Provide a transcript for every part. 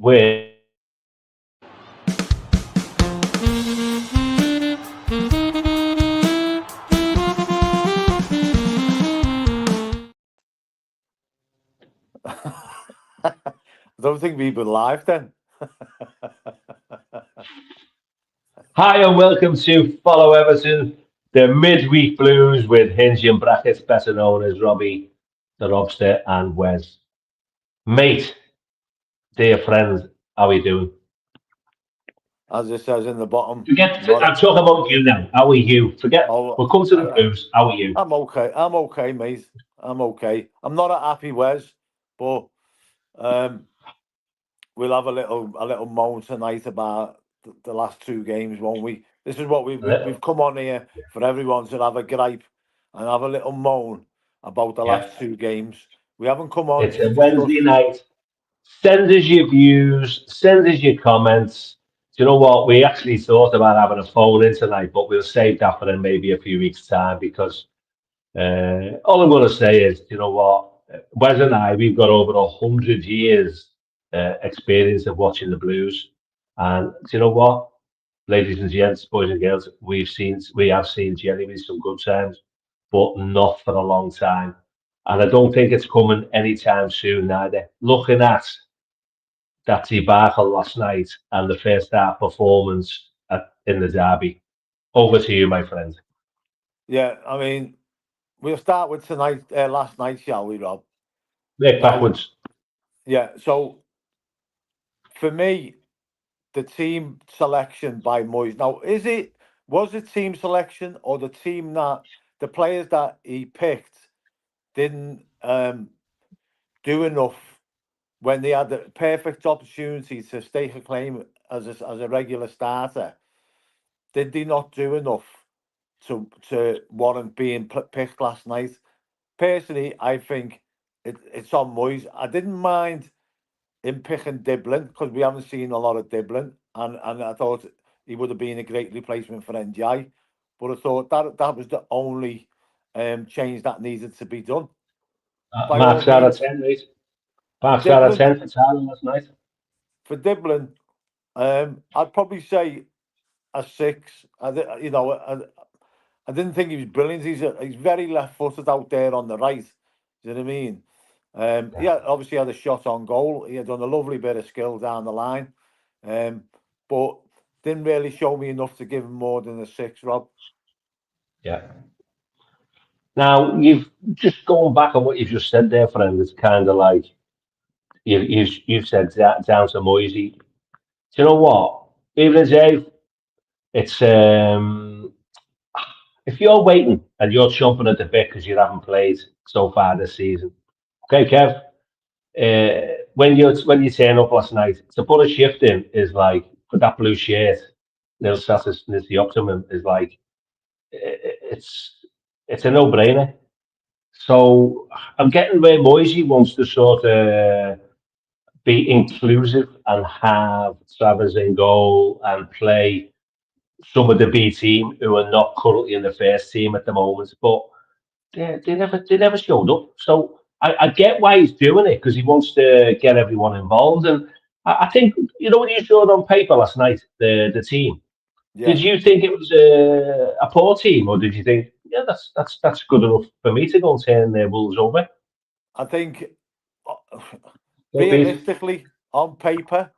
with I don't think we've been live then. Hi and welcome to Follow Everton, the Midweek Blues with Hinge and Brackets, better known as Robby, the Robster, and Wez. Mate, dear friends, how are you doing? As it says in the bottom, I'm talking about you now. How are you? Oh, We'll come to the Blues. How are you? I'm okay. I'm okay, mate. I'm okay. I'm not a happy Wes, but um, we'll have a little moan tonight about the last two games, won't we? This is what we've come on here for everyone to have a gripe and have a little moan about the Yeah. last two games. We haven't come on It's a to discuss. Wednesday night. Send us your views, send us your comments. Do you know what? We actually thought about having a phone in tonight, but we'll save that for then maybe a few weeks' time because all I'm going to say is, you know what? Wes and I, we've got over 100 years experience of watching the Blues, and do you know what, ladies and gents, boys and girls, we have seen genuinely some good times, but not for a long time, and I don't think it's coming anytime soon either. Looking at that debacle last night and the first half performance in the derby, over to you, my friend. Yeah, I mean, we'll start with tonight, last night, shall we, Rob? Nick Now, backwards. yeah. So for me, the team selection by Moyes. Now, was it team selection or the team that the players that he picked didn't do enough when they had the perfect opportunity to stake a claim as a regular starter? Did they not do enough to warrant being picked last night? Personally, I think it's on Moyes. I didn't mind him picking Diblin because we haven't seen a lot of Diblin, and I thought he would have been a great replacement for NJ. But I thought that was the only change that needed to be done. By all Marks out of means, 10, mate. Marks out of Diblin 10 for Tyler last night. for Diblin, I'd probably say a six. I didn't think he was brilliant. He's very left-footed out there on the right. Do you know what I mean? Yeah, obviously had a shot on goal. He had done a lovely bit of skill down the line, but didn't really show me enough to give him more than a six, Rob. Yeah. Now, you've just going back on what you've just said there, friend. It's kind of like you've said that down to Moisey. Do you know what? Even as Dave, it's if you're waiting and you're chomping at the bit because you haven't played so far this season, okay, Kev. When you turn up last night to put a shift in is like for that blue shirt. Neil Sassis is the optimum is like it's it's a no brainer. So I'm getting where Moisey wants to sort of be inclusive and have Travers in goal and play some of the B team who are not currently in the first team at the moment, but they never showed up. So I get why he's doing it because he wants to get everyone involved. And I think when you saw it on paper last night, the team. Did Yeah, you think it was a poor team, or did you think, yeah, that's good enough for me to go and turn their Wolves over? I think uh, Toffees. realistically, on paper,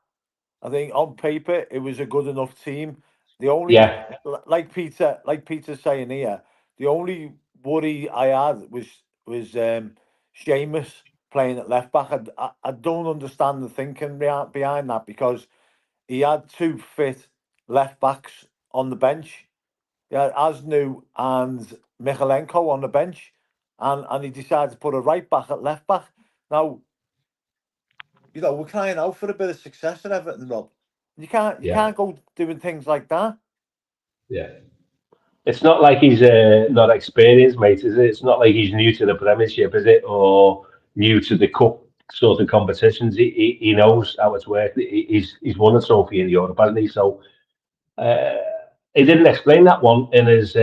I think on paper it was a good enough team. The only, Yeah, like Peter's saying here, the only worry I had was Seamus playing at left back. I don't understand the thinking behind that because he had two fit left backs on the bench. Yeah, Asnu and Michalenko on the bench, and he decided to put a right back at left back. Now, we're crying out for a bit of success at Everton, Rob. You yeah, can't go doing things like that. yeah. It's not like he's not experienced, mate, is it? It's not like he's new to the Premiership, is it? Or new to the cup sort of competitions. He knows how it's worked. He's won a trophy in Europe, hasn't he? So uh, he didn't explain that one in his.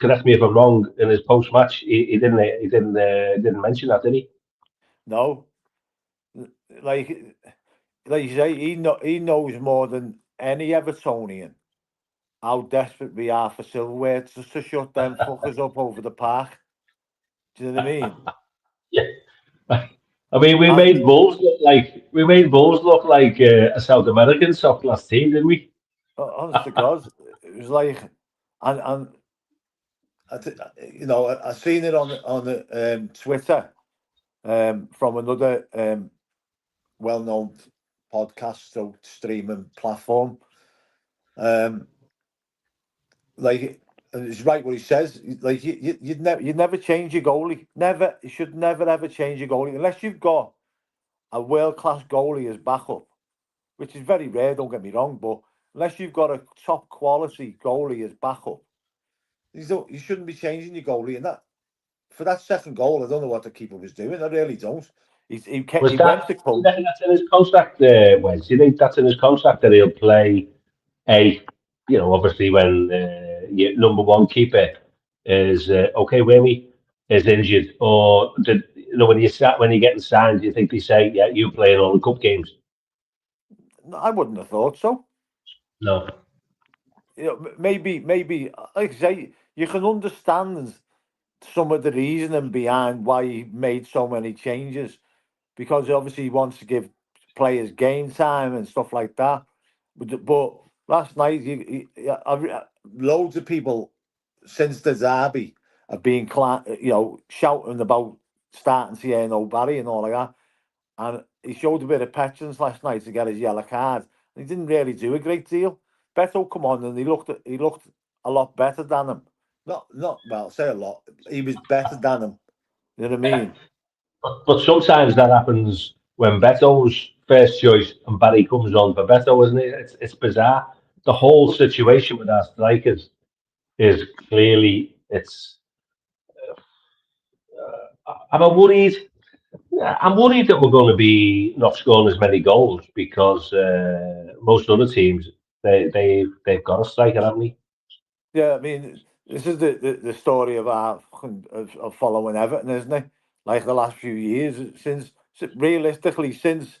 Correct me if I'm wrong. In his post match, he didn't. He didn't mention that, did he? No, like like you say, he knows more than any Evertonian how desperate we are for silverware to shut them fuckers up over the park. Do you know what I mean? Yeah. I mean, And we made Bulls look like a South American top class team, didn't we? honest to God, it was like, and I seen it on the Twitter from another well-known podcast so streaming platform. Like, and it's right what he says. Like you'd never change your goalie. Never, you should never ever change your goalie unless you've got a world-class goalie as backup, which is very rare. Don't get me wrong, but unless you've got a top quality goalie as backup, you shouldn't be changing your goalie. And that for that second goal, I don't know what the keeper was doing. I really don't. Was He went to do you coach. reckon that's in his contract, Wes? Do you think that's in his contract that he'll play a, obviously when your number one keeper is okay, Whammy is injured, or did when you're getting signed, do you think they say, yeah, you play in all the cup games? No, I wouldn't have thought so. No. Maybe, like I say, you can understand some of the reasoning behind why he made so many changes because obviously he wants to give players game time and stuff like that. But last night, loads of people since the derby have been, shouting about starting Tierno Barry and all like that. And he showed a bit of petulance last night to get his yellow card. He didn't really do a great deal. Beto come on and he looked a lot better than him. Not well, say a lot. He was better than him. You know what I mean? But sometimes that happens when Beto's first choice and Barry comes on for Beto, isn't it? It's bizarre. The whole But situation with our strikers is clearly it's. I'm worried. I'm worried that we're going to be not scoring as many goals because most other teams they've got a striker, haven't they? yeah, I mean, this is the story of our of following Everton, isn't it? Like the last few years, realistically, since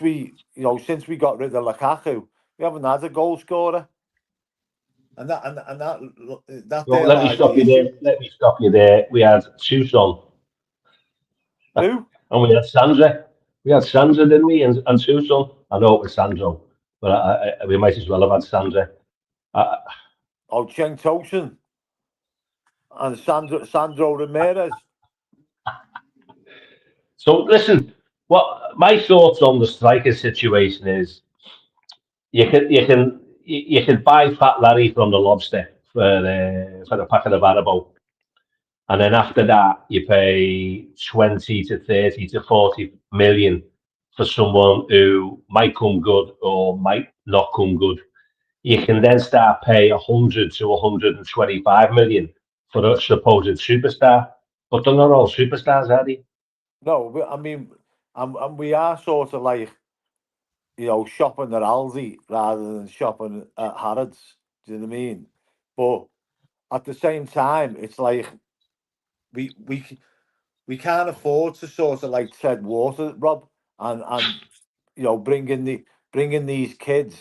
we got rid of Lukaku, we haven't had a goal scorer, and that So there let me lies stop the you there. issue. Let me stop you there. We had Suson Who? and we had Sandra. We had Sandra, didn't we? And Suson. I know it was Sandro, but we might as well have had Sandra. Uh, Oh, Cheng Tosin and Sandro Ramirez. so listen, what my thoughts on the striker situation is you can buy Fat Larry from the Lobster for the packet of Haribo, and then after that you pay 20 to 30 to 40 million for someone who might come good or might not come good. You can then start pay 100 to 125 million for a supposed superstar, but they're not all superstars, are they? No, I mean, and we are sort of like shopping at Aldi rather than shopping at Harrods. Do you know what I mean? But at the same time, it's like we we c- we can't afford to sort of like tread water, Rob, and bring in these kids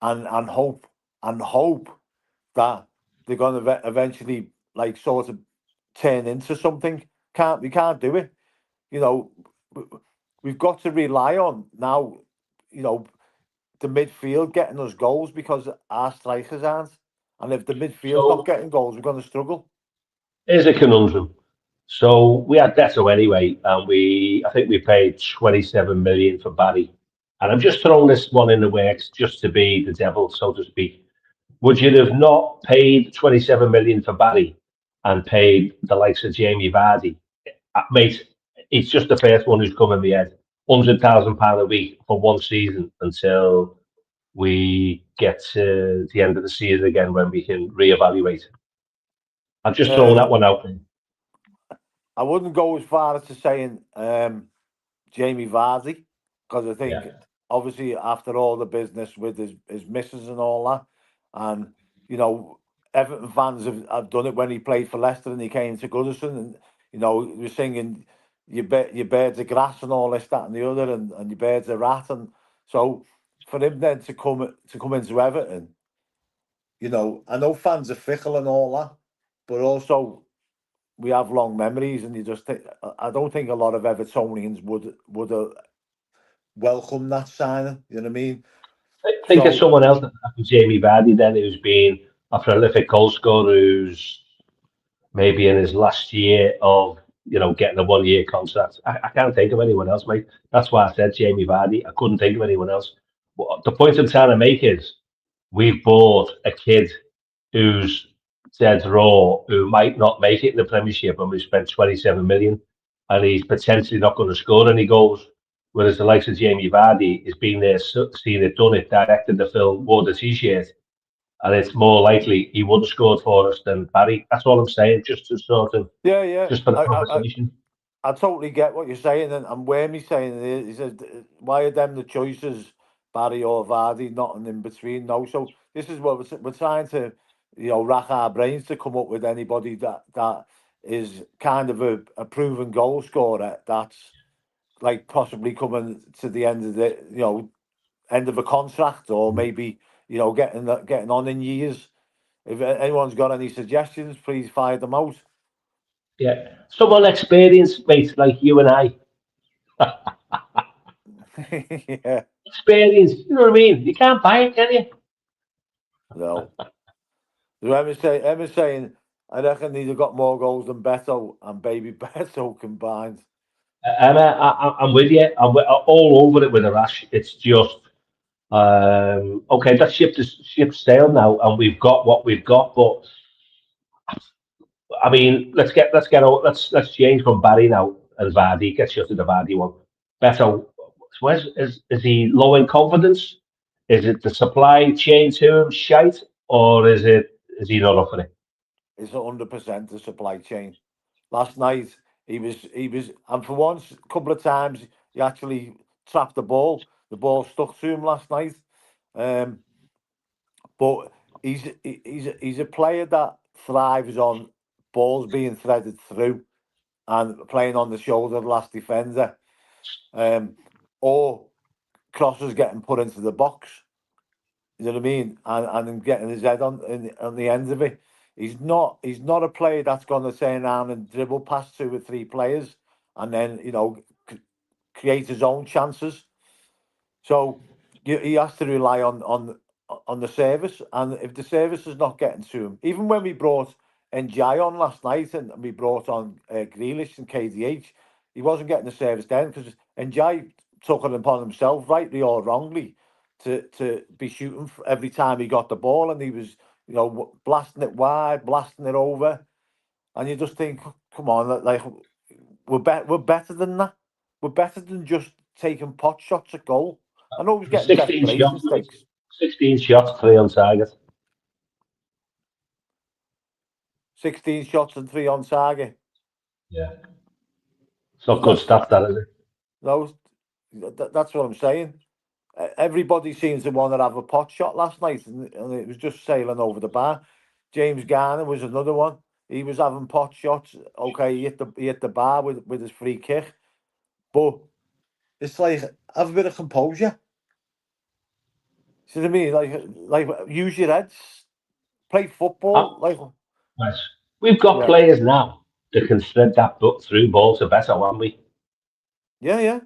and hope that they're going to eventually like sort of turn into something. We can't do it. You know, we've got to rely on now. You know, the midfield getting us goals because our strikers aren't. And if the midfield's not So getting goals, we're going to struggle. here's a conundrum. So we had Beto anyway, and I think we paid 27 million for Barry. And I'm just throwing this one in the works just to be the devil, so to speak. Would you have not paid 27 million for Barry and paid the likes of Jamie Vardy? Mate, it's just the first one who's come in the head. £100,000 a week for one season until we get to the end of the season again when we can reevaluate. I'm just throwing Uh, that one out there. I wouldn't go as far as to saying Jamie Vardy because I think Yeah. obviously after all the business with his missus and all that, and you know Everton fans have done it when he played for Leicester and he came to Goodison and he was singing your birds of grass and all this that and the other and your birds of rat and So for him then to come into Everton, you know, I know fans are fickle and all that, but also we have long memories, and you just think I don't think a lot of Evertonians would have welcomed that signing. You know what I mean? Think of So someone else after Jamie Vardy then, who's been a prolific goal scorer, who's maybe in his last year of getting a 1 year contract. I can't think of anyone else, mate. That's why I said Jamie Vardy. I couldn't think of anyone else. The point I'm trying to make is we've bought a kid who's dead raw, who might not make it in the Premiership, and we spent 27 million, and he's potentially not going to score any goals. Whereas the likes of Jamie Vardy has been there, seen it, done it, directed the film, wore the t-shirt, and it's more likely he would have scored for us than Barry. That's all I'm saying, just to sort of, yeah, just for the conversation. I totally get what you're saying, and where me saying it, he said, why are them the choices, Barry or Vardy, nothing in between? No, so this is what we're trying to, rack our brains to come up with anybody that is kind of a proven goal scorer that's like possibly coming to the end of the, end of a contract, or maybe getting on in years. If anyone's got any suggestions, please fire them out. Yeah, someone experienced, mate, like you and I. Yeah, Experience, you know what I mean? You can't buy it, can you? no. So Emma's saying, I reckon he'd have got more goals than Beto and Baby Beto combined. Emma, I'm with you. All over it with a rash. It's just okay. That ship's sailed now, and we've got what we've got. But I mean, let's change from Barry now and Vardy. Get you to the Vardy one. Beto, is he low in confidence? Is it the supply chain to him shite, or is he not up for it? It's 100% the supply chain. Last night he was, and for once, a couple of times he actually trapped the ball. The ball stuck to him last night. Um, but he's a player that thrives on balls being threaded through and playing on the shoulder of the last defender, or crosses getting put into the box. You know what I mean? And him getting his head on the end of it. He's not a player that's going to turn around and dribble past two or three players and then create his own chances. So he has to rely on the service, and if the service is not getting to him, even when we brought NJ on last night and we brought on Grealish and KDH, he wasn't getting the service then because NJ took it upon himself, rightly or wrongly, to be shooting every time he got the ball, and he was blasting it wide, blasting it over, and you just think, come on, like we're better than that. We're better than just taking pot shots at goal. I know he's getting 16 desperation shots, mate. stakes. 16 shots, 3 on target. 16 shots and 3 on target. Yeah. It's not good That's stuff, that is it? no, that's what I'm saying. Everybody seems to want to have a pot shot last night, and it was just sailing over the bar. James Garner was another one. He was having pot shots. Okay, he hit the bar with his free kick, but it's like have a bit of composure. See what I mean? Like use your heads, play football. Uh, Like Right. We've got yeah, players now that can thread that book through ball to better, haven't we? yeah.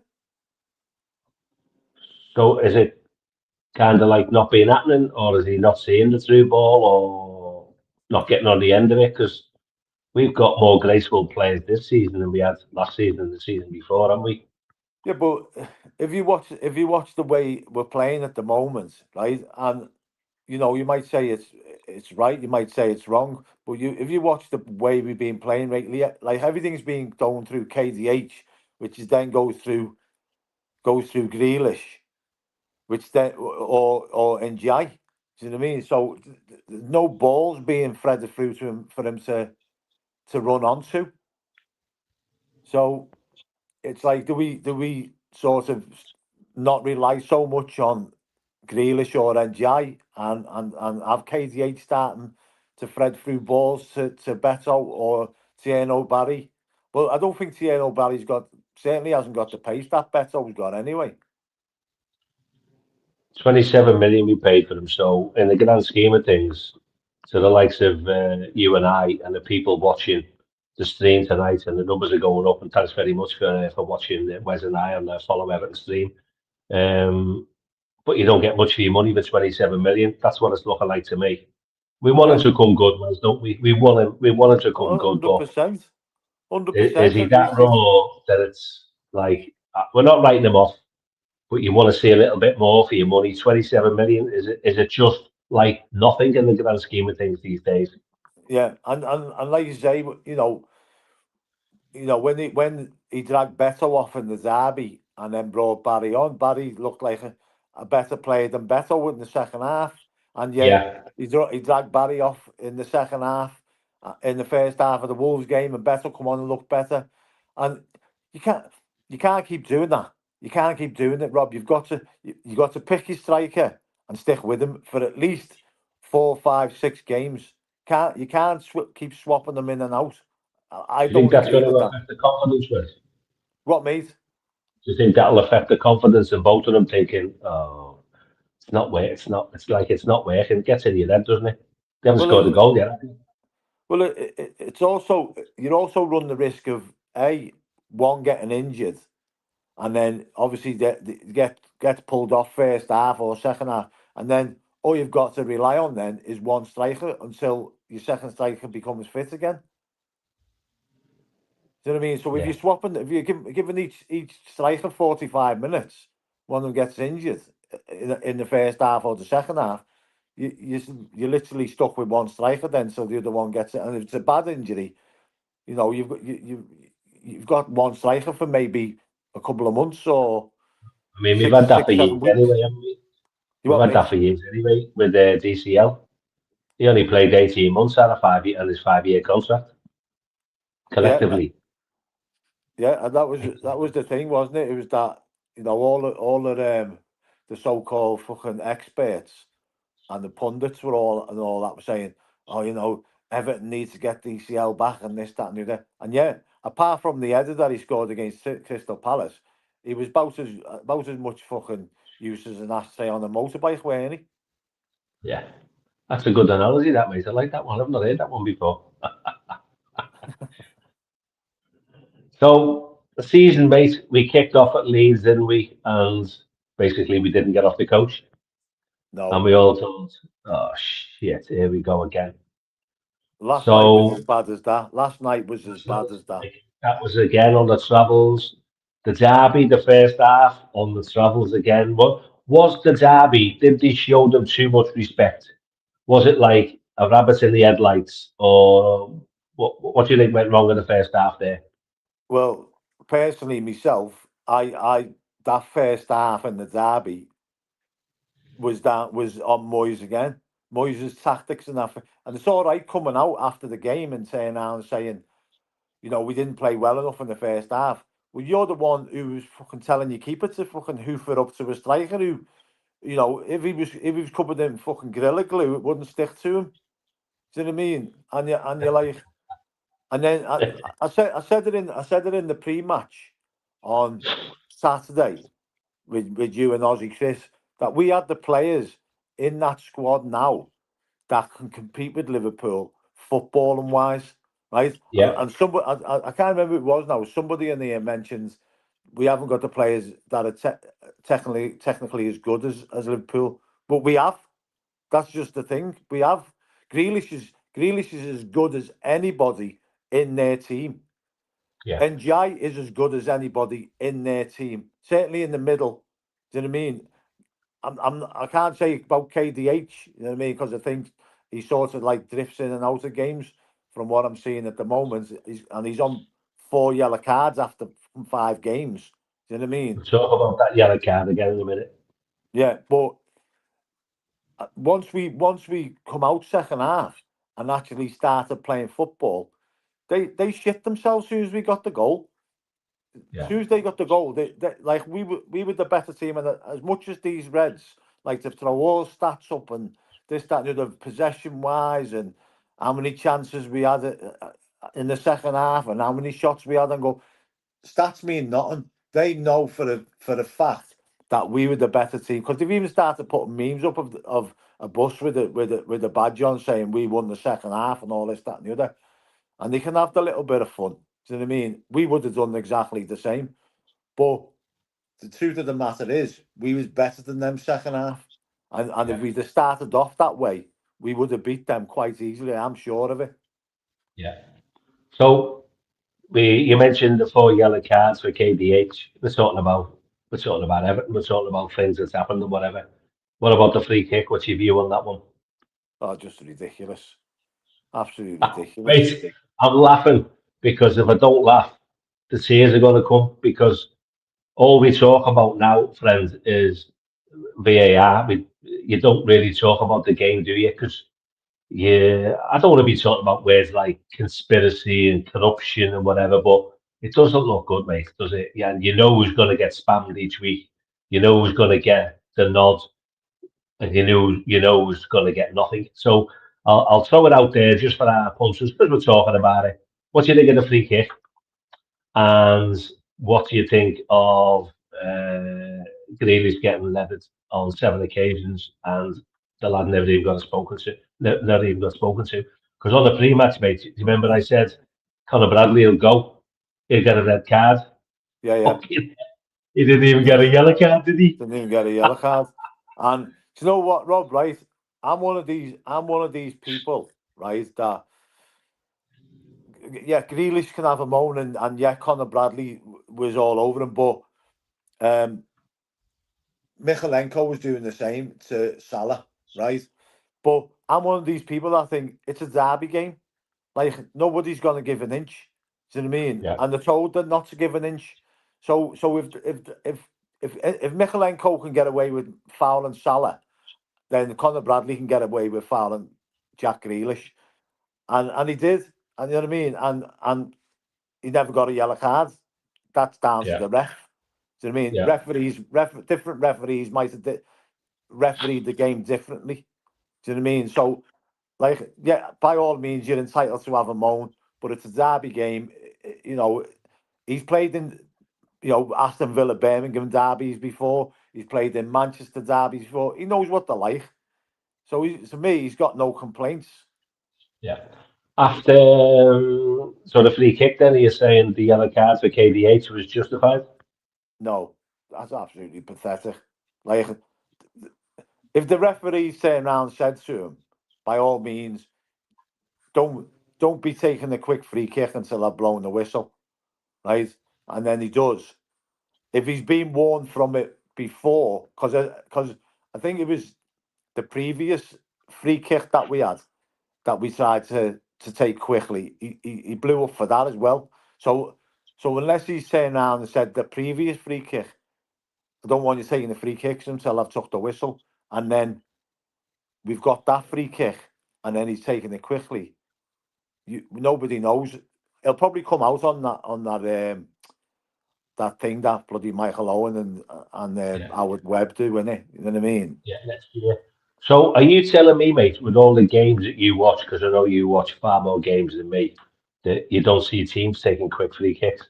So is it kind of like not being happening, or is he not seeing the through ball, or not getting on the end of it? Because we've got more graceful players this season than we had last season and the season before, haven't we? Yeah, but if you watch the way we're playing at the moment, right, and you might say it's right, you might say it's wrong, but if you watch the way we've been playing lately, like everything's being done through KDH, which is then goes through Grealish, which then or NGI. Do you know what I mean? So there's no balls being threaded through to him for him to run onto. So it's like do we sort of not rely so much on Grealish or NJ and have KDH starting to thread through balls to Beto or Tieno Barry. Well, I don't think Tieno Barry's certainly hasn't got the pace that Beto's got anyway. 27 million we paid for them. So in the grand scheme of things, to the likes of you and I and the people watching the stream tonight, and the numbers are going up. And thanks very much for watching Wez and I on the Follow Everton stream. Um, but you don't get much for your money with 27 million. That's what it's looking like to me. We want him Yeah, to come good, Wes, don't we? We want him to come good, hundred but percent, hundred is percent. he And that raw that it's like we're not writing him off, but you want to see a little bit more for your money? 27 million, is it just like nothing in the grand scheme of things these days? yeah, and like you say, when he dragged Beto off in the derby and then brought Barry on, Barry looked like a better player than Beto in the second half, and yet Yeah, he dragged Barry off in the second half, in the first half of the Wolves game, and Beto come on and looked better, and you can't you can't keep doing that. You can't keep doing it, Rob. You got to pick your striker and stick with him for at least 4, 5, 6 games. You can't keep swapping them in and out. I do you think don't that's agree going with to that. affect the confidence, Wes? What, mate? Do you think that'll affect the confidence in both of them, thinking, oh, it's not working, it's like it's not working? It gets in your head, doesn't it? They haven't Well, scored a goal yet. it's also you also run the risk of one getting injured, and then obviously gets pulled off first half or second half, and then all you've got to rely on then is one striker until your second striker becomes fit again. Do you know what I mean? So if Yeah. you're swapping, if you're giving each striker 45 minutes, one of them gets injured in the first half or the second half, you're literally stuck with one striker then, so the other one gets it. And if it's a bad injury, you've got one striker for maybe a couple of months or I mean, we've six had that for six seven years weeks. anyway, haven't we? You We've what, had mate? that for years anyway with DCL. He only played 18 months out of 5 year and his 5 year contract Yeah, collectively. yeah, and that was the thing, wasn't it? It was that the so-called fucking experts and the pundits were all that were saying, oh, Everton needs to get DCL back and this, that, and the other. And yeah, apart from the header that he scored against Crystal Palace, he was about as much fucking use as an ashtray on a motorbike, weren't he? Yeah. That's a good analogy, that, mate. I like that one. I've not heard that one before. So, the season, mate, we kicked off at Leeds, didn't we? And basically, we didn't get off the coach. And No, we all thought, oh, shit, here we go again. last night was as So, bad as that. Last night was as so bad as that. that was again on the travels. The derby, the first half on the travels again. What was the derby? Did they show them too much respect? Was it like a rabbit in the headlights, or what do you think went wrong in the first half there? Well, personally, myself, I that first half in the derby was on Moyes again. Moyes' tactics and that, and it's all right coming out after the game and saying, we didn't play well enough in the first half. Well, you're the one who was fucking telling your keeper to fucking hoof it up to a striker who, if he was covered in fucking Gorilla Glue, it wouldn't stick to him. Do you know what I mean? And you're like, and then I said it in the pre-match on Saturday with you and Ozzy Chris that we had the players in that squad now that can compete with Liverpool footballing wise, right? And Yeah, and somebody I can't remember who it was now. Somebody in there mentions we haven't got the players that are technically as good as Liverpool, but we have. That's just the thing. We have Grealish is as good as anybody in their team. yeah. NGI is as good as anybody in their team. Certainly in the middle. Do you know what I mean? I can't say about KDH, you know what I mean, because I think he sort of like drifts in and out of games from what I'm seeing at the moment. He's on 4 yellow cards after 5 games. Do you know what I mean? We'll talk about that yellow card again in a minute. Yeah, but once we come out second half and actually started playing football, they shit themselves as soon as we got the goal. As Yeah. soon as they got the goal, they like we were the better team, and as much as these Reds like to throw all stats up and this, that, and the other, possession wise, and how many chances we had in the second half, and how many shots we had, and go, stats mean nothing. They know for a fact that we were the better team, because they've even started putting memes up of a bus with the badge on saying we won the second half and all this, that, and the other, and they can have the little bit of fun. Do you know what I mean? We would have done exactly the same, but the truth of the matter is we was better than them second half, and if we'd have started off that way, we would have beat them quite easily. I'm sure of it. Yeah. So you mentioned the 4 yellow cards for KDH. We're talking about Everton. We're talking about things that's happened and whatever. What about the free kick? What's your view on that one? Oh, just ridiculous, absolutely ridiculous. Mate, I'm laughing because if I don't laugh, the tears are going to come because all we talk about now, friends, is VAR. You don't really talk about the game, do you? Because yeah, I don't want to be talking about words like conspiracy and corruption and whatever, but it doesn't look good, mate, does it? Yeah, and you know who's going to get spammed each week. You know who's going to get the nod, and you know who's going to get nothing. So I'll throw it out there just for our punters because we're talking about it. What do you think of the free kick? And what do you think of Grealish getting levered on 7 occasions and the lad never even got spoken to? Never even got spoken to. Because on the pre-match, mate, do you remember I said Conor Bradley will go, he'll get a red card. Yeah, yeah. Fucking, he didn't even get a yellow card, did he? Didn't even get a yellow card. And do you know what, Rob? Right, I'm one of these people, right? That yeah, Grealish can have a moan, and yeah, Conor Bradley was all over him, but um, Michaelenko was doing the same to Salah, right? But I'm one of these people that think it's a derby game. Like nobody's gonna give an inch. Do you know what I mean? Yeah, And they're told that not to give an inch. So if Michaelenko can get away with fouling Salah, then Conor Bradley can get away with fouling Jack Grealish, and he did. And you know what I mean? And he never got a yellow card. That's down to yeah, the ref. Do you know what I mean? yeah, Different referees might have refereed the game differently. Do you know what I mean? So, like, yeah, by all means, you're entitled to have a moan, but it's a derby game. You know, he's played in, Aston Villa, Birmingham derbies before. He's played in Manchester derbies before. He knows what they're like. So, to me, he's got no complaints. yeah. After so the free kick, then you're saying the yellow card for KDH was justified? No, that's absolutely pathetic. Like, if the referee turned around and said to him, by all means, don't don't be taking a quick free kick until I've blown the whistle, right? And then he does. If he's been warned from it before, because I think it was the previous free kick that we had that we tried to take quickly, he blew up for that as well. So unless he's turned around and said the previous free kick, I don't want you taking the free kicks until I've took the whistle, and then we've got that free kick, and then he's taking it quickly. Nobody knows. He'll probably come out on that thing that bloody Michael Owen and Yeah, Howard Webb do, innit? You know what I mean? yeah, next year. So are you telling me, mate, with all the games that you watch, because I know you watch far more games than me, that you don't see teams taking quick free kicks?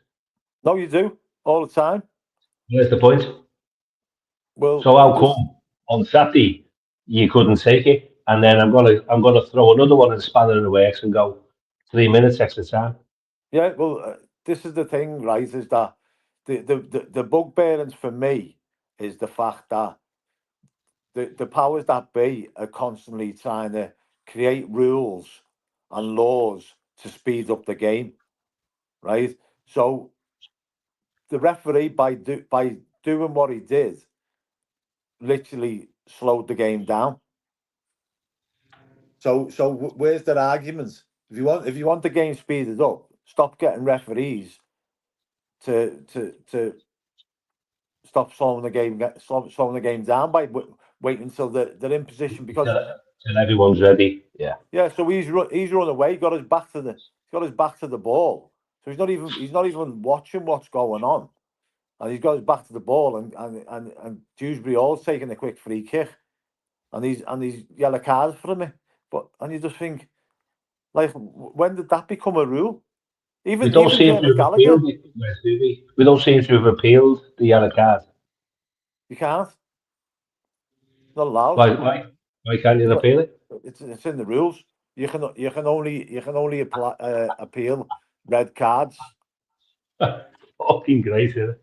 No, you do all the time. Where's the point? Well, So how this, come on Saturday you couldn't take it, and then I'm gonna throw another one and spanner in the works and go 3 minutes extra time? yeah. Well, this is the thing, right? Is that the bugbearings for me is the fact that the powers that be are constantly trying to create rules and laws to speed up the game, right? So the referee by doing what he did literally slowed the game down. So where's their arguments? If you want the game speeded up, stop getting referees to stop slowing the game down by waiting until they're in position, because Till everyone's ready. Yeah, yeah. So he's run away, got his back to the ball, so he's not even watching what's going on, and he's got his back to the ball, and Dewsbury all's taking a quick free kick, and he's yellow cards for me. And you just think, like, when did that become a rule? we Even don't even seem to Dermot have appealed Gallagher. it, do we? We don't seem to have appealed the yellow card. You can't. Not allowed. Why can't you appeal it? It's in the rules. You can only apply, appeal red cards. Fucking great, isn't it?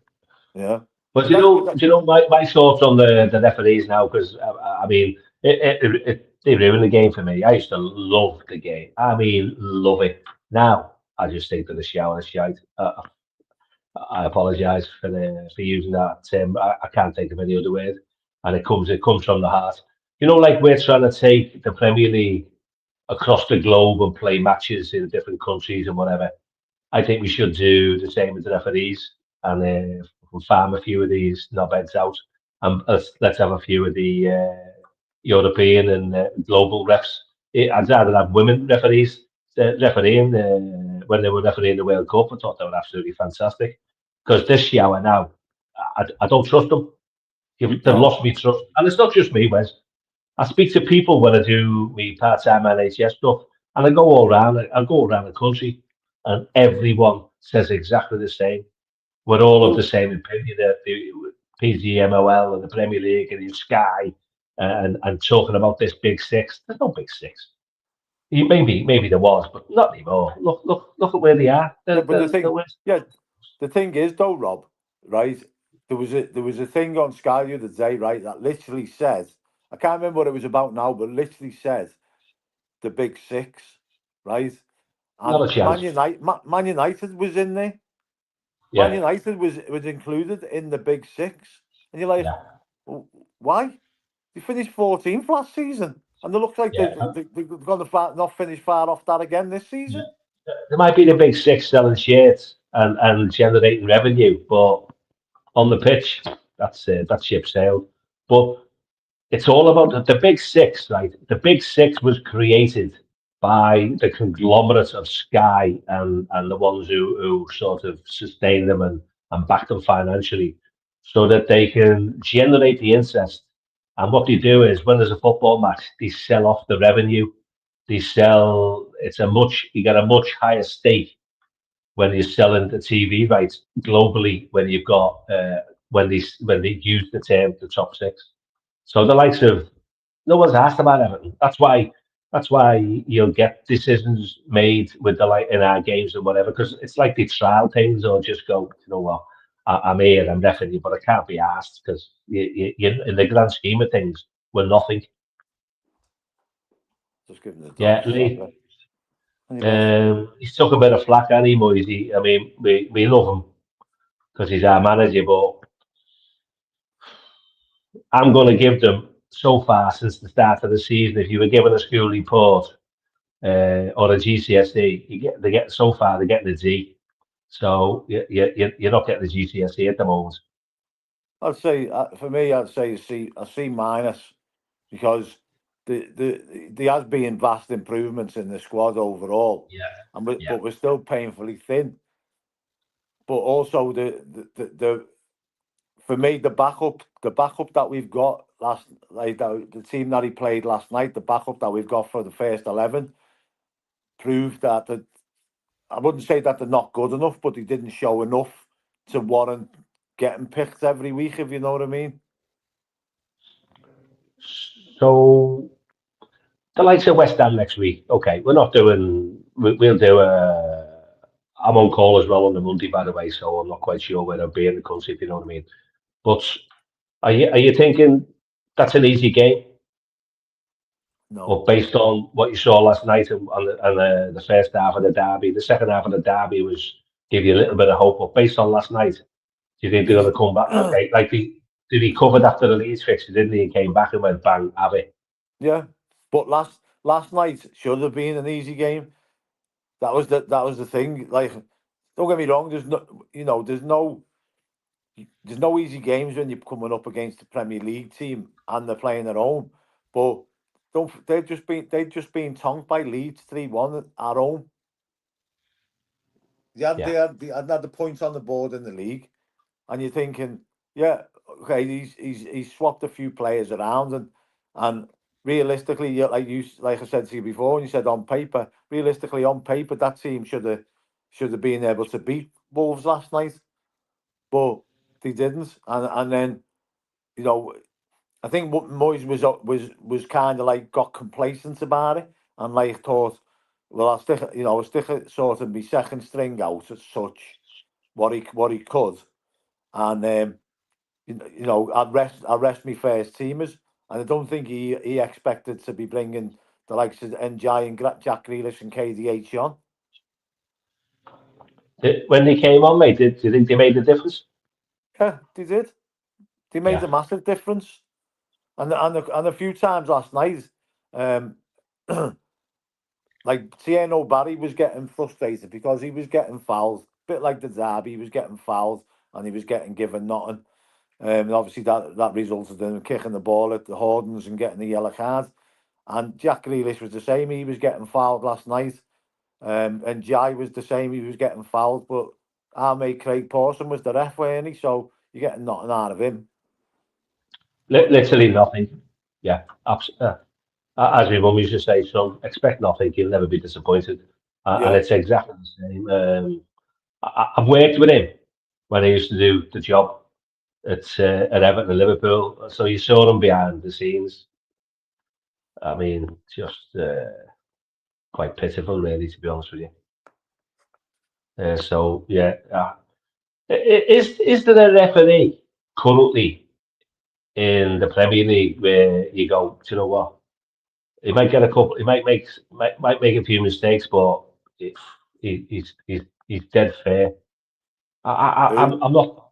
Yeah, But but that's but do you know my thoughts on the referees now? Because I mean, they ruined the game for me. I used to love the game. I mean, love it. Now I just think that the shower is shite. I apologise for using that term. I can't think of any other word, and it comes from the heart. You know, like we're trying to take the Premier League across the globe and play matches in different countries and whatever. I think we should do the same with the referees and we'll farm a few of these knobheads out and let's have a few of the European and global refs. I'd rather have women referees refereeing when they were refereeing the World Cup. I thought they were absolutely fantastic because this shower now, I don't trust them. They've no. lost me trust, and it's not just me, Wes. I speak to people when I do me part-time NHS stuff, and I go all around. I go around the country, and everyone says exactly the same. We're all of the Well, same opinion that the PGMOL and the Premier League and the Sky and talking about this big six. There's no big six. Maybe there was, but not anymore. Look at where they are. yeah, but They're worse. yeah, the thing is though, Rob, right? There was a thing on Sky the other day, right, that literally says, I can't remember what it was about now, but literally says the big six, right? Not And a chance. Man United was in there. Man Yeah, United was included in the big six, and you're like, yeah, Why? They finished 14th last season, and they look like yeah. they're going to not finish far off that again this season. There might be the big six selling shirts and generating revenue, but on the pitch, that ship sailed. But it's all about the big six, right? The big six was created by the conglomerate of Sky and the ones who sort of sustain them and back them financially so that they can generate the interest. And what they do is when there's a football match, they sell off the revenue. You get a much higher stake when you're selling the TV rights globally when they use the term the top six. So the likes of no one's asked about Everton. That's why you'll get decisions made with the like in our games and whatever because it's like they trial things or just go, you know what, I'm here, I'm definitely, but I can't be asked because in the grand scheme of things, we're nothing. Just giving the dog Yeah, a Lee. slapper. And you bet. He's took a bit of flack, and he Moyes. I mean, we love him because he's our manager, but I'm going to give them so far since the start of the season. If you were given a school report or a GCSE, they get so far they're getting a D. So you're not getting a GCSE at the moment. I'd say for me, I'd say a C minus because there has been vast improvements in the squad overall, Yeah, but yeah, we're still painfully thin. But also the for me the backup that we've got the team that he played last night, the backup that we've got for the first 11 proved that I wouldn't say that they're not good enough, but they didn't show enough to warrant getting picked every week, if you know what I mean. So the likes of West Ham next week. Okay, we're not doing. We'll do a. I'm on call as well on the Monday, by the way, so I'm not quite sure where I'll be in the country, if you know what I mean. But are you thinking that's an easy game? No. But based on what you saw last night and the first half of the derby, the second half of the derby was give you a little bit of hope. But based on last night, do you think they're going to come back? Okay, like did he covered after the Leeds fixture, didn't he? And came back and went bang, have it. Yeah, but last night should have been an easy game. That was the thing. Like, don't get me wrong. There's no easy games when you're coming up against the Premier League team and they're playing at home. But don't they've just been tonked by Leeds 3-1 at home. Yeah, They hadn't had the points on the board in the league, and you're thinking, yeah, okay, he's swapped a few players around, and realistically, like I said to you before, and you said on paper, realistically on paper, that team should have been able to beat Wolves last night, but they didn't, and then you know, I think what Moyes was kind of like got complacent about it and like thought, well, I'll stick it sort of my second string out as such, what he could, and I'll rest my first teamers, and I don't think he expected to be bringing the likes of NJ and Jack Grealish and KDH on. When they came on, mate, do you think they made a difference? Yeah, they did. They made Yeah. a massive difference, and a few times last night, um, like Tieno Barry was getting frustrated because he was getting fouled, a bit like the derby. He was getting fouled and he was getting given nothing. And obviously that resulted in him kicking the ball at the Hordens and getting the yellow card. And Jack Grealish was the same. He was getting fouled last night. And Jai was the same. He was getting fouled. But our mate Craig Pawson was the ref, weren't he? So you're getting nothing out of him. But Literally nothing. Yeah. As my mum used to say, son, expect nothing. You'll never be disappointed. And yeah, it's exactly the same. I've worked with him when I used to do the job at Everton and Liverpool. So you saw him behind the scenes. I mean, just quite pitiful, really, to be honest with you. So yeah, is there a referee currently in the Premier League where you go, do you know what? He might get a couple. He might make a few mistakes, but he, he's dead fair. who? I'm not.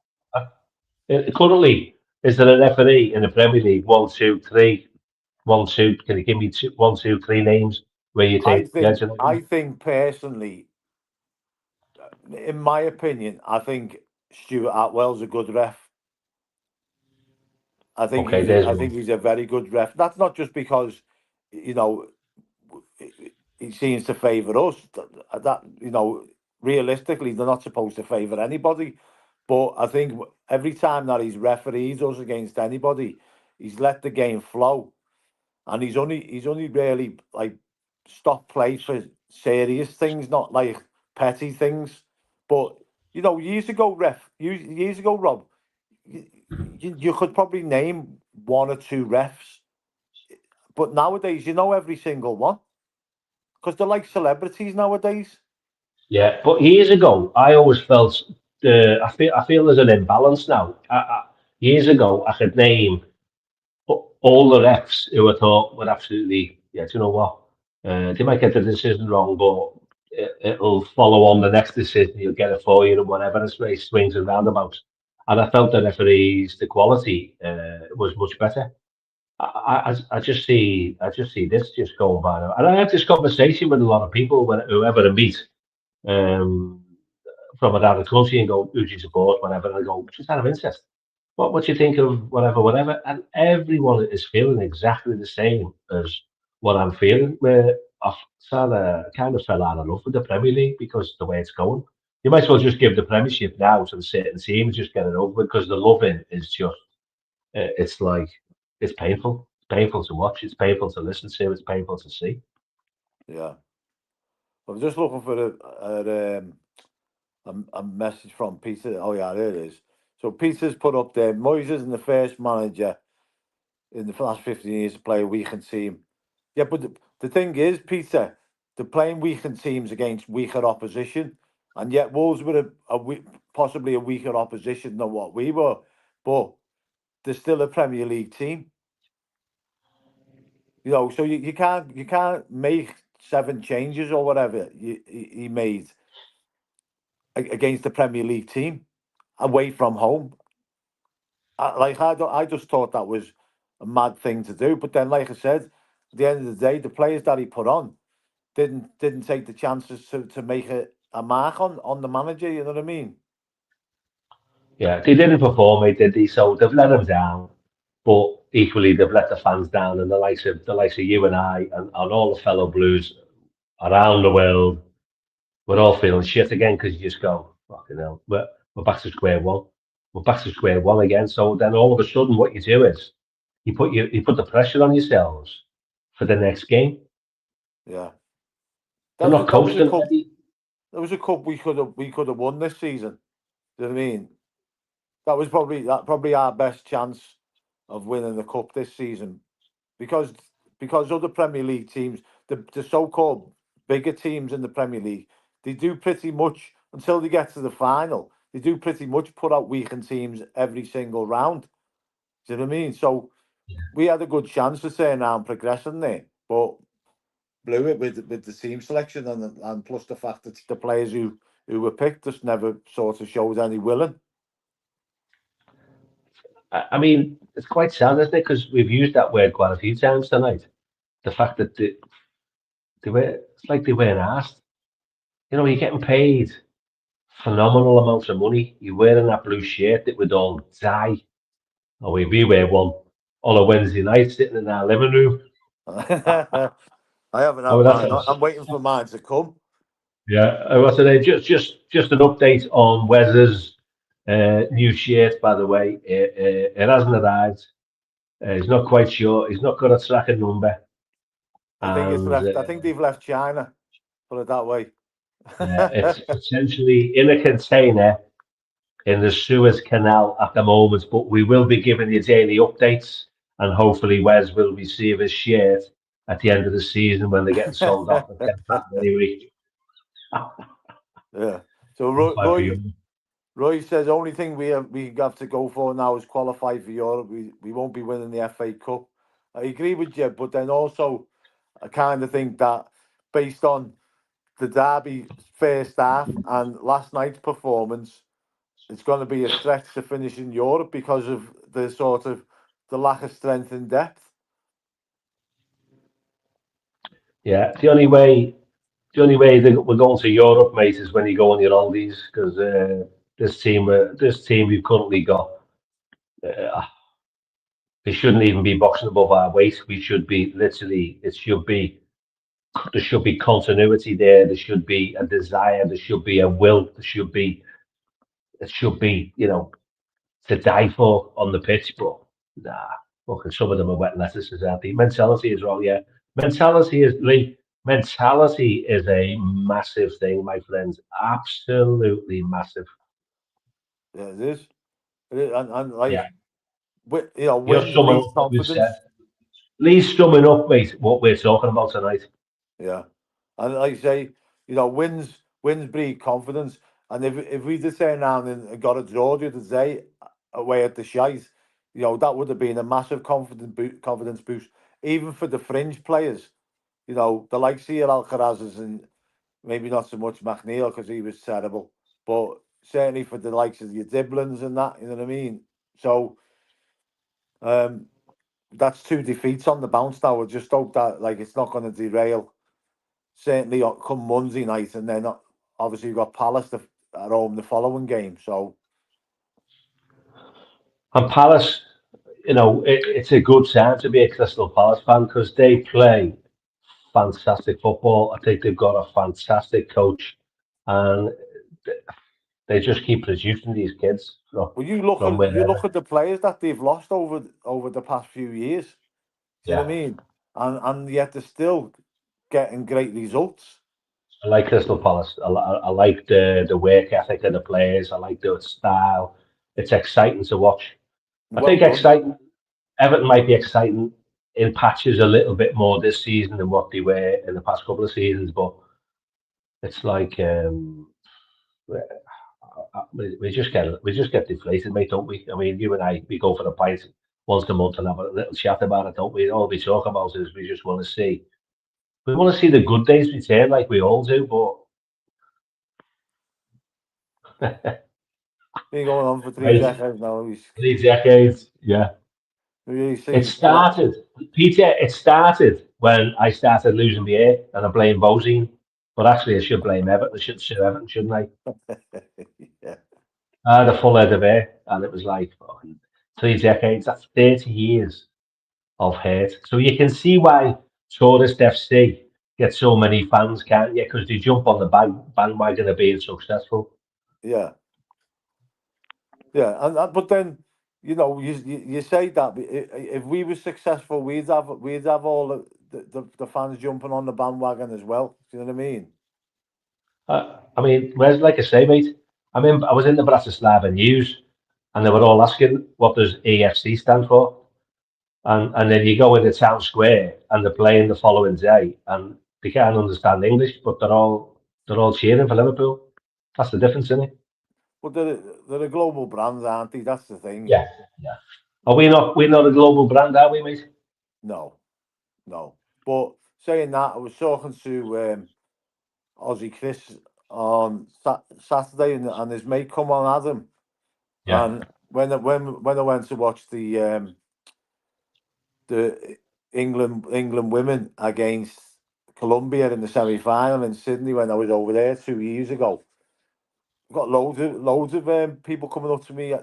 Currently, is there a referee in the Premier League? One, two, three. One, two. Can you give me two, one, two, three names where you I think, yeah, think do you know I what? think personally, in my opinion, I think Stuart Atwell's a good ref. Okay, there's I one. think he's a very good ref. That's not just because, you know, he seems to favour us. That realistically, they're not supposed to favour anybody. But I think every time that he's refereed us against anybody, he's let the game flow, and he's only really like stopped play for serious things, not like petty things. But years ago, years ago, Rob, you could probably name one or two refs, but nowadays you know every single one because they're like celebrities nowadays. Yeah, but years ago, I always felt I feel there's an imbalance now. Years ago, I could name all the refs who I thought were absolutely, yeah, do you know what? They might get the decision wrong, but it'll follow on the next decision. You'll get it for you and whatever. It's very swings and roundabouts. And I felt the referees, the quality was much better. I just see this just going by now. And I have this conversation with a lot of people whoever I meet. Um, from another country and go, who do you support, whatever, and I go, just out of interest. What do you think of whatever, whatever? And everyone is feeling exactly the same as what I'm feeling. Where I've kind of fell out of love with the Premier League because the way it's going. You might as well just give the Premiership now to the certain team and just get it over because the loving is just, it's like, it's painful. It's painful to watch. It's painful to listen to. It's painful to see. Yeah, I'm just looking for a message from Peter. Oh yeah, there it is. So Peter's put up there. Moyes isn't the first manager in the last 15 years to play a weakened team. Yeah, but the thing is, Peter, they're playing weakened teams against weaker opposition, and yet Wolves were possibly a weaker opposition than what we were, but they're still a Premier League team. So you can't make 7 changes or whatever he made against the Premier League team away from home. I just thought that was a mad thing to do. But then, like I said, at the end of the day, the players that he put on didn't take the chances to make a mark on the manager. You know what I mean? Yeah, they didn't perform, mate, did they? So they've let them down, but equally they've let the fans down, and the likes of you and I and all the fellow Blues around the world, we're all feeling shit again because you just go, fucking hell, we're back to square one. We're back to square one again. So then all of a sudden, what you do is you put the pressure on yourselves for the next game. Yeah. They're not That was a coasting cup. already. That was a cup we could have won this season. You know what I mean? That was probably our best chance. of winning the cup this season, because other Premier League teams, the so-called bigger teams in the Premier League, they do pretty much, until they get to the final, they do pretty much put out weakened teams every single round. Do you know what I mean? So we had a good chance to turn around progressing there, but blew it with the team selection, and plus the fact that the players who were picked just never sort of showed any willing. I mean, it's quite sad, isn't it? Because we've used that word quite a few times tonight. The fact that they were, it's like they weren't asked. You know, you're getting paid phenomenal amounts of money. You're wearing that blue shirt that would all die. Or we wear one on a Wednesday night sitting in our living room. I haven't Oh, had that's mine. I'm waiting for mine to come. yeah. I was today just an update on Wez's new shirt. By the way, it hasn't arrived. He's not quite sure. He's not got a tracking number, I think it's and left. I think they've left China. Put it that way. it's potentially in a container in the Suez Canal at the moment. But we will be giving you daily updates, and hopefully Wes will receive his shirt at the end of the season when they're getting sold off at £10 anyway. Yeah. So €5. Roy says only thing we have to go for now is qualify for Europe. We won't be winning the FA Cup. I agree with you, but then also I kind of think that based on the Derby first half and last night's performance, it's going to be a stretch to finish in Europe because of the sort of the lack of strength and depth. Yeah, the only way that we're going to Europe, mate, is when you go on your holidays because this team we've currently got, uh, they shouldn't even be boxing above our weight. We should be literally. There should be continuity there. There should be a desire. There should be a will. It should be to die for on the pitch. But nah, fucking some of them are wet lettuces, aren't they? Mentality as well, yeah. Mentality is Lee. Mentality is a massive thing, my friends. Absolutely massive. Yeah, it is. And Yeah, like, you're wins summing breed up what we've said. confidence. Lee's summing up, mate, what we're talking about tonight. Yeah, and like I say, wins breed confidence. And if we just turned around and got a draw the other day away at the Shite, that would have been a massive confidence boost, even for the fringe players. The likes of your Alcarazes and maybe not so much McNeil because he was terrible, but certainly for the likes of your Diblins and that, you know what I mean. So um, that's 2 defeats on the bounce now. I just hope that it's not going to derail. Certainly come Monday night, and then obviously you've got Palace at home the following game. So And Palace, it's a good time to be a Crystal Palace fan because they play fantastic football. I think they've got a fantastic coach, and they just keep producing these kids well, you look from at wherever. the players that they've lost over the past few years. Do you know Yeah, what I mean? And yet they're still getting great results. I like Crystal Palace. I like the work ethic of the players. I like their style. It's exciting to watch. I Well think done. exciting. Everton might be exciting in patches a little bit more this season than what they were in the past couple of seasons, but it's like we just get deflated, mate, don't we? I mean, you and I, we go for a pint once a month and have a little chat about it, don't we? All we talk about is we want to see the good days return, like we all do. But Been going on for three right, decades now. He's 3 decades, yeah. really It seems a lot. started, Peter. It started when I started losing my hair, and I blame Bozine. But actually, I should blame Everton. I should sue Everton, shouldn't I? Yeah, I had a full head of hair, and it was like fucking 3 decades. That's 30 years of hate. So you can see why Tourist FC get so many fans, can't you? Because they jump on the bandwagon of being successful. yeah, yeah. And but then you say that, but if we were successful, we'd have all the fans jumping on the bandwagon as well. Do you know what I mean? I mean, whereas, like I say, mate, I was in the Bratislava News, and they were all asking what does AFC stand for, and then you go into town square and they're playing the following day, and they can't understand English, but they're all cheering for Liverpool. That's the difference, isn't it? But they're a global brand, aren't they? That's the thing. Yeah, yeah. Are we not? We're not a global brand, are we, mate? No, no. But saying that, I was talking to Aussie Chris on Saturday, and his mate come on Adam, Yeah, and when I went to watch the England women against Colombia in the semi final in Sydney when I was over there 2 years ago. Got loads of people coming up to me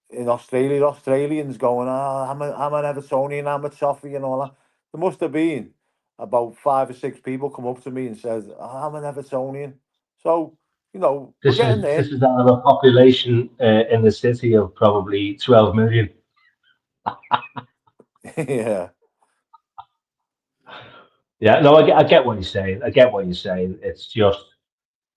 in Australia, Australians going, I'm an Evertonian, I'm a Toffee and all that. There must have been about 5 or 6 people come up to me and said, I'm an Evertonian. So, we're this getting is there. this is out of a population in the city of probably 12 million. Yeah, Yeah, no, I get what you're saying. I get what you're saying. It's just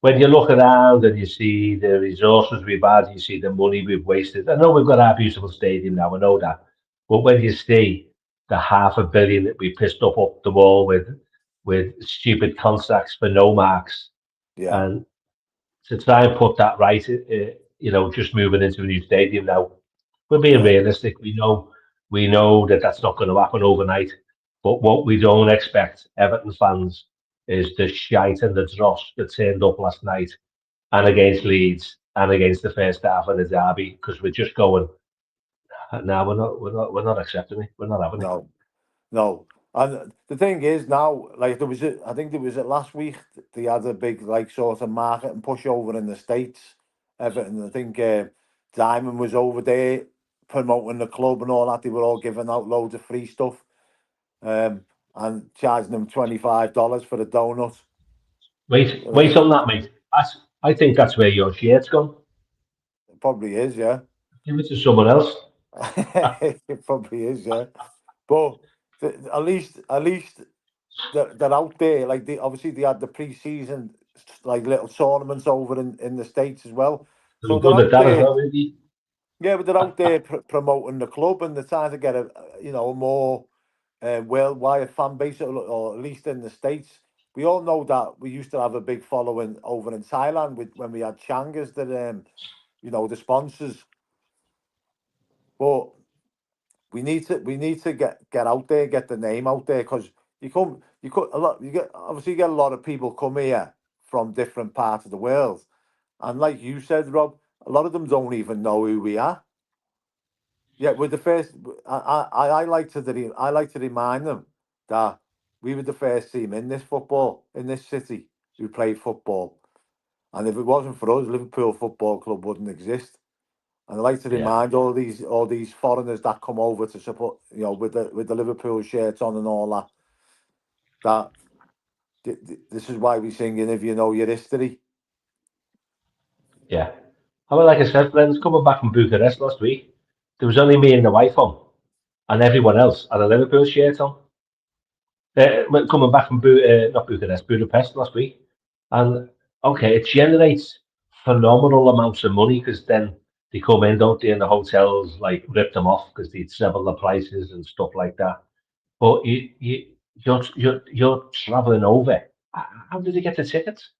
when you look around and you see the resources we've had, you see the money we've wasted. I know we've got our beautiful stadium now, I know that. But when you see the 500 million that we pissed up the wall with stupid contracts for no marks, yeah, and to try and put that right, just moving into a new stadium now, we're being yeah, realistic. We know that that's not going to happen overnight. But what we don't expect, Everton fans, is the shite and the dross that turned up last night and against Leeds and against the first half of the derby, because we're just going. No, we're not accepting it. We're not having it. no. No, and the thing is now, like I think there was it last week. They had a big like sort of market and push over in the States. Everton, I think Diamond was over there promoting the club and all that. They were all giving out loads of free stuff, and charging them $25 for a donut. Wait on that, mate. I think that's where your shirt's gone. It probably is, yeah. Give it to someone else. It probably is, yeah. But at least they're out there. Like obviously they had the pre-season like little tournaments over in the States as well. They So were they're good at out that as there, well, really. yeah, but they're out there promoting the club, and they're trying to get a more worldwide fan base, or at least in the States. We all know that we used to have a big following over in Thailand when we had Changas, the sponsors. But we need to get out there, get the name out there, because you get a lot of people come here from different parts of the world, and like you said, Rob, a lot of them don't even know who we are. Yeah, we're the first. I like to remind them that we were the first team in this city who played football, and if it wasn't for us, Liverpool Football Club wouldn't exist. And I like to Yeah, remind all these foreigners that come over to support, with the Liverpool shirts on and all that this is why we sing, and if you know your history. yeah. I mean, like I said, friends, coming back from Bucharest last week, there was only me and the wife on, and everyone else had a Liverpool shirt on. Coming back from not Bucharest, Budapest last week, and okay, it generates phenomenal amounts of money because then they come in, don't they, and the hotels like rip them off because they treble the prices and stuff like that. But you're traveling over. How did you get the tickets?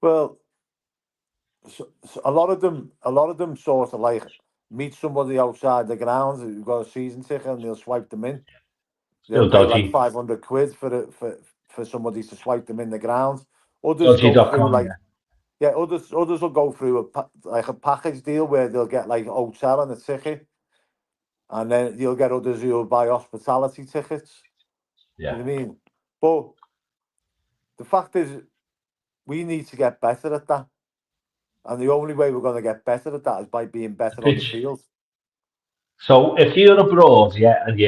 Well, so a lot of them sort of like meet somebody outside the grounds who've got a season ticket, and they'll swipe them in. They'll Still pay like dodgy, 500 quid for somebody to swipe them in the ground. Others go through dodgy.com. like, Yeah, yeah, others will go through like a package deal where they'll get like a hotel and a ticket, and then you'll get others who will buy hospitality tickets. You yeah. know what I mean? But the fact is, we need to get better at that, and the only way we're going to get better at that is by being better on the Pitch. field. So if you're abroad, yeah, and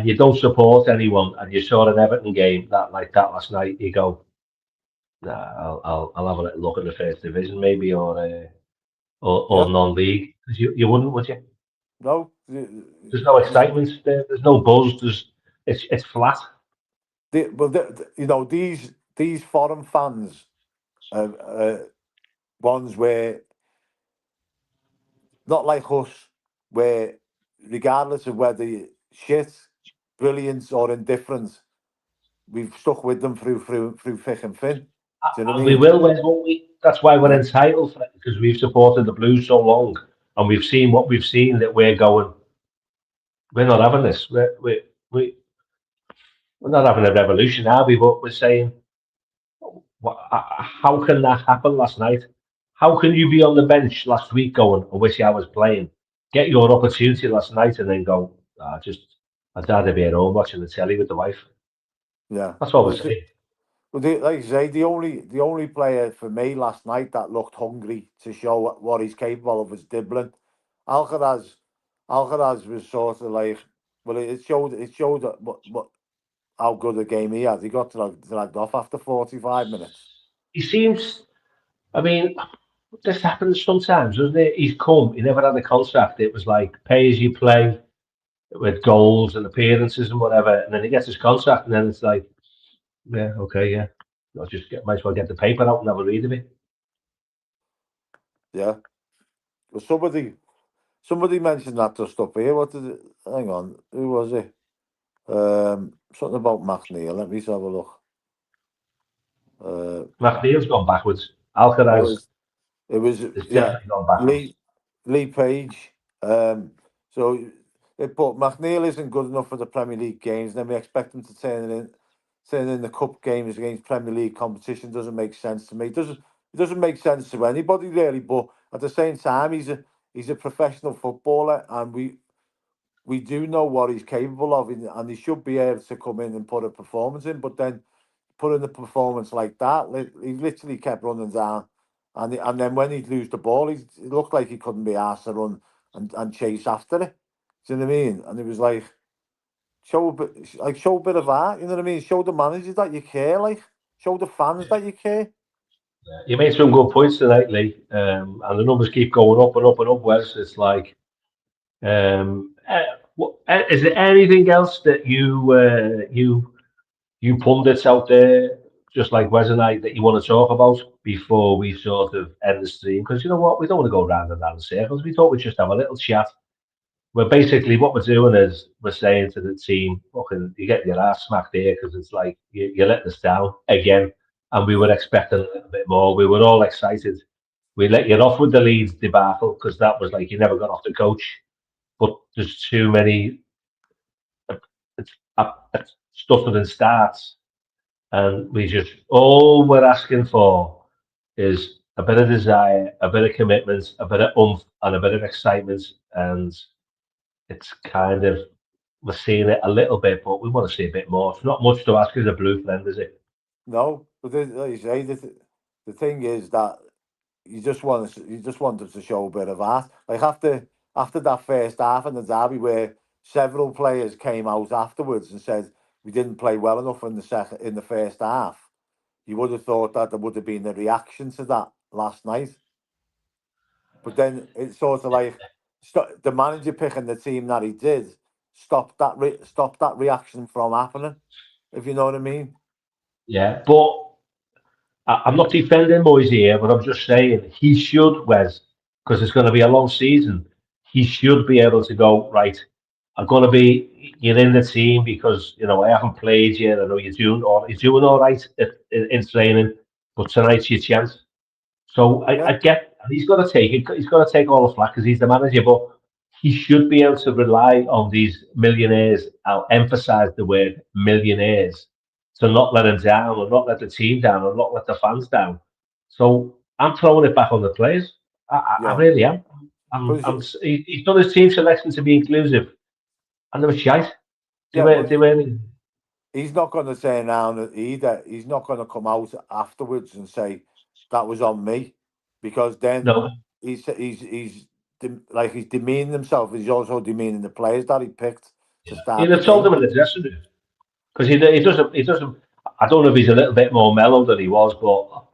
you don't support anyone, and you saw an Everton game that like that last night, you go, nah, I'll have a little look at the first division maybe, or Yeah, non-league. 'Cause you wouldn't, would you? no, There's no excitement there. There's no buzz. It's flat. these foreign fans are ones where, not like us, where regardless of whether shit, brilliance, or indifference, we've stuck with them through thick and thin. Do you know what I And we mean? will win, won't we? That's why we're Yeah, entitled for it, because we've supported the Blues so long, and we've seen what we've seen, that we're going. We're not having this. We're not having a revolution, are we? But we're saying, how can that happen last night? How can you be on the bench last week going, I wish I was playing, get your opportunity last night, and then go, I'd rather be at home watching the telly with the wife. yeah. That's what we're saying. Like you say, the only player for me last night that looked hungry to show what he's capable of was Diblin. Alcaraz, Alcaraz was sort of like, well, it showed what how good a game he had. He got dragged off after 45 minutes. He seems, I mean, this happens sometimes, doesn't it? He never had a contract. It was like pay as you play with goals and appearances and whatever. And then he gets his contract, and then it's like, yeah, okay, yeah. Might as well get the paper out and have a read of it. Yeah. Well, somebody mentioned that just up here. What did it? Hang on, who was it? Something about McNeil. Let me just have a look. Uh, McNeil's gone backwards. oh, Alcaraz it was is yeah, definitely gone backwards. Lee Page. So it put McNeil isn't good enough for the Premier League games. Then we expect him to turn in the cup games against Premier League competition. Doesn't make sense to me. It doesn't make sense to anybody really. But at the same time, he's a professional footballer, and we do know what he's capable of, and he should be able to come in and put a performance in. But then put in a performance like that, he literally kept running down, and then when he'd lose the ball, it looked like he couldn't be asked to run and chase after it. Do you know what I mean? And it was like show a bit of art. You know what I mean? Show the managers that you care. Like show the fans that you care. You made some good points tonight, Lee, and the numbers keep going up and up and up. Wes, it's like, is there anything else that you pundits out there, just like Wes and I, that you want to talk about before we sort of end the stream? Because you know what, we don't want to go round and round in circles. We thought we'd just have a little chat. We're basically, what we're doing is we're saying to the team, "Fucking, you're getting your ass smacked here, because it's like you're letting us down again." And we were Yeah, expecting a little bit more. We were all excited. We let you off with the Leeds debacle, because that was like you never got off the coach. But there's too many it's, it's stuff that starts, and we just, all we're asking for is a bit of desire, a bit of commitment, a bit of oomph, and a bit of excitement. And it's kind of, we're seeing it a little bit, but we want to see a bit more. It's not much to ask as a blue friend, is it? no, but like you say, the thing is that you just want them to show a bit of art. Like after that first half in the derby, where several players came out afterwards and said we didn't play well enough in the first half. You would have thought that there would have been a reaction to that last night, but then it's sort of like the manager picking the team that he did stopped that reaction from happening. If you know what I mean? Yeah, but I'm not defending Moyes here, but I'm just saying he should, Wes, because it's going to be a long season. He should be able to go, right, I'm going to be, you're in the team because, I haven't played yet. I know you're doing all right in training, but tonight's your chance. So I Yeah, get, and he's got to take it. He's got to take all the flack because he's the manager. But he should be able to rely on these millionaires. I'll emphasise the word millionaires, to not let him down, or not let the team down, or not let the fans down. So I'm throwing it back on the players. I yeah. really am. But He's done his team selection to be inclusive, and they were shite. They yeah, were. but They were. he's not going to turn around either. He's not going to come out afterwards and say that was on me, because then No. like he's demeaning himself. He's also demeaning the players that he picked to He'd start the have told game. them in the dressing room. Because he doesn't. He doesn't. I don't know if he's a little bit more mellow than he was, but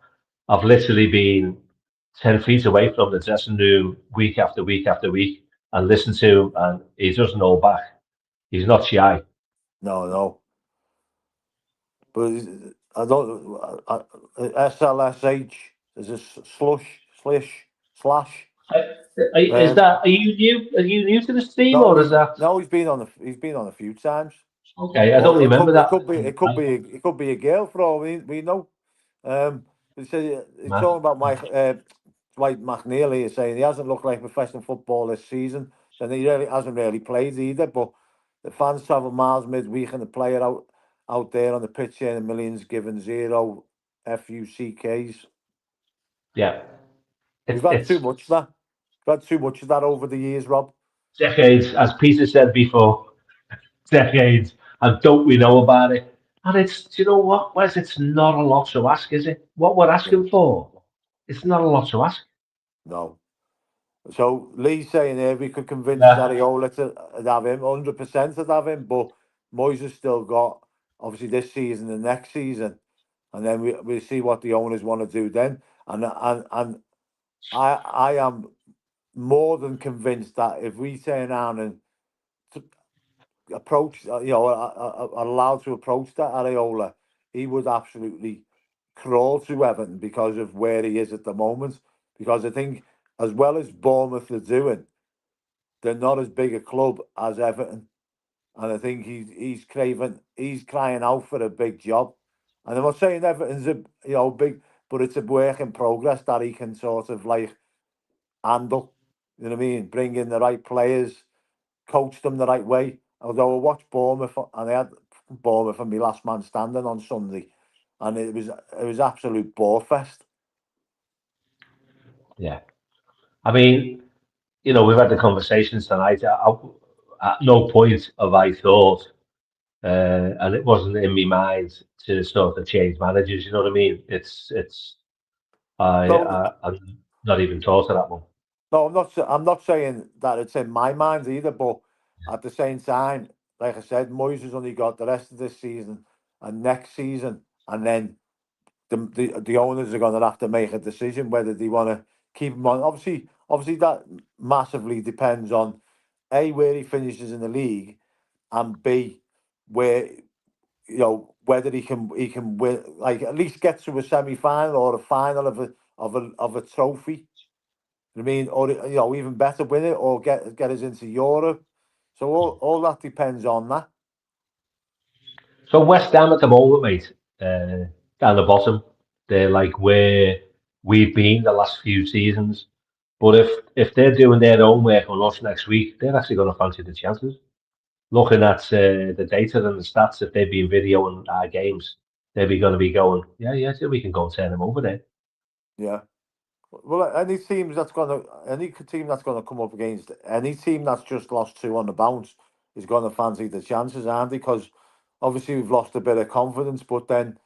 I've literally been 10 feet away from the dressing room week after week after week and listened to him, and he doesn't hold back. He's not shy. No, no, but I don't. SLSH is a slush, slish, slash. Is Um, that are you new? Are you new to this team, no, or is that no, he's been on a few times. okay? I don't Or remember that. it could be a girl for all we know. He said he's Man. talking about Mike Dwight McNeely is saying he hasn't looked like professional football this season, and he really hasn't really played either. But the fans travel miles midweek, and the player out there on the pitch earning millions, given zero FUCKs. Yeah, We've had too it's much of that. We've had too much of that over the years, Rob. decades, as Peter said before, decades, and don't we know about it? And it's, do you know what, Wes? It's not a lot to ask, is it? What we're No. asking for, it's not a lot to ask. No. So Lee's saying here we could convince Yeah, Ariola to have him, 100% to have him, but Moyes has still got obviously this season and next season, and then we see what the owners want to do then. And I am more than convinced that if we turn around and approach, are allowed to approach that Ariola, he would absolutely crawl to Everton because of where he is at the moment. Because I think, as well as Bournemouth are doing, they're not as big a club as Everton, and I think he's crying out for a big job. And I'm not saying Everton's a big, but it's a work in progress that he can sort of like handle. You know what I mean? Bring in the right players, coach them the right way. Although I watched Bournemouth and I had Bournemouth and my last man standing on Sunday, and it was absolute bore fest. yeah. I mean, we've had the conversations tonight. At no point have I thought, and it wasn't in my mind to sort of change managers. You know what I mean? So I'm not even thought of that one. no, I'm not saying that it's in my mind either, but at the same time, like I said, Moyes has only got the rest of this season and next season, and then the owners are going to have to make a decision whether they want to keep him on. Obviously, that massively depends on A, where he finishes in the league, and B, where whether he can win, like at least get to a semi final or a final of a trophy. I mean, or even better, win it or get us into Europe. So all that depends on that. So West Ham at the moment, mate, down the bottom, they're like where we've been the last few seasons. But if they're doing their own work on us next week, they're actually going to fancy the chances. Looking at the data and the stats, if they've been videoing our games, they'll be going to be going, yeah, yeah, so we can go and turn them over there. Yeah. Well, any team that's gonna come up against any team that's just lost two on the bounce is gonna fancy the chances, aren't they? Because obviously we've lost a bit of confidence, but then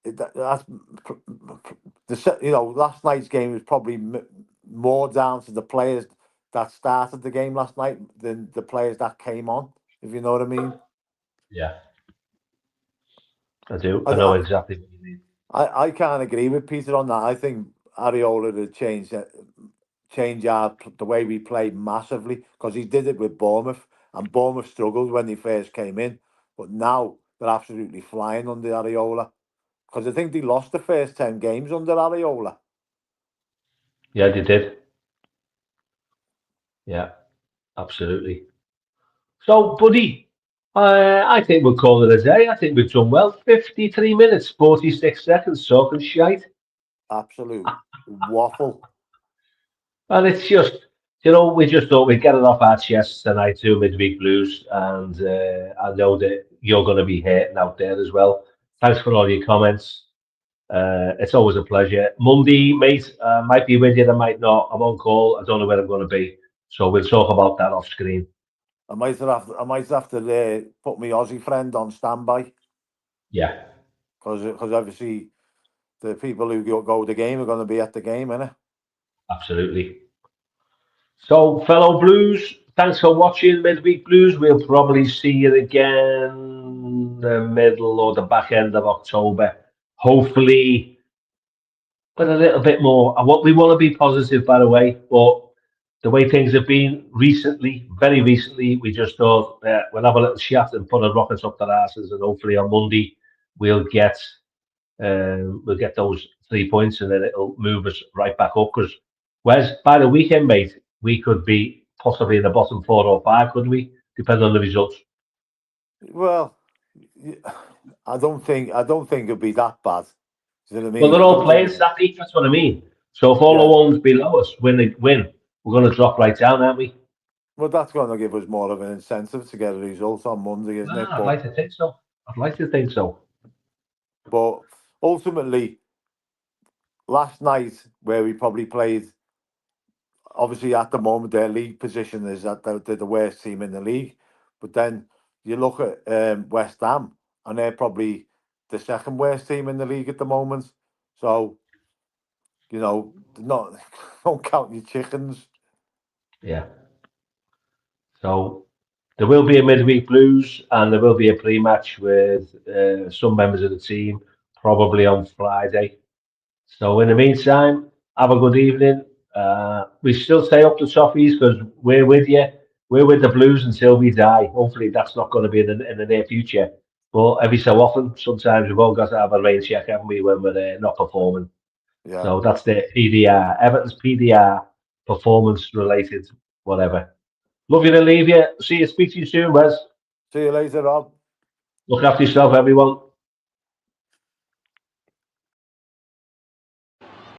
that's last night's game was probably more down to the players that started the game last night than the players that came on. If you know what I mean. Yeah, I do. I, I know I, exactly what you mean. I can't agree with Peter on that. I think Areola to change the way we play massively because he did it with Bournemouth, and Bournemouth struggled when they first came in, but now they're absolutely flying under Areola because I think they lost the first 10 games under Areola. Yeah, they did. Yeah, absolutely. So, buddy, I think we'll call it a day. I think we've done well. 53 minutes, 46 seconds talking shite. Absolute waffle. And it's just, we just thought we'd get it off our chests tonight too, midweek blues. And I know that you're going to be hating out there as well. Thanks for all your comments. It's always a pleasure. Monday, mate, might be with you, I might not. I'm on call. I don't know where I'm going to be. So we'll talk about that off screen. I might have to put my Aussie friend on standby Yeah, because obviously the people who go to the game are going to be at the game, innit? absolutely. So, fellow Blues, thanks for watching Midweek Blues. We'll probably see you again the middle or the back end of October. Hopefully, with a little bit more. And what we want to be positive, by the way, but the way things have been recently, very recently, we just thought we'll have a little chat and put a rocket up their asses, and hopefully on Monday we'll get those 3 points, and then it'll move us right back up because Whereas by the weekend, mate, we could be possibly in the bottom 4 or 5, couldn't we? Depending on the results. Well, I don't think it'll be that bad. Do you know what I Well, mean? they're I all don't think. playing static. That's what I mean. So if all the Yeah. ones below us win, we're going to drop right down, aren't we? Well, that's going to give us more of an incentive to get a result on Monday, isn't it? I'd like to think so. I'd like to think so. But ultimately, last night where we probably played, obviously at the moment their league position is that they're the worst team in the league. But then you look at West Ham, and they're probably the second worst team in the league at the moment. So not don't count your chickens. Yeah. So there will be a midweek blues, and there will be a pre-match with some members of the team, probably on Friday. So in the meantime, have a good evening. We still stay up to Toffees because we're with you. We're with the Blues until we die. Hopefully, that's not going to be in the near future. But every so often, sometimes we've all got to have a rain check, haven't we, when we're not performing. Yeah. So that's the PDR, Everton's PDR, performance related, whatever. Love you to leave you. See you, speak to you soon, Wes. See you later, Rob. Look after yourself, everyone.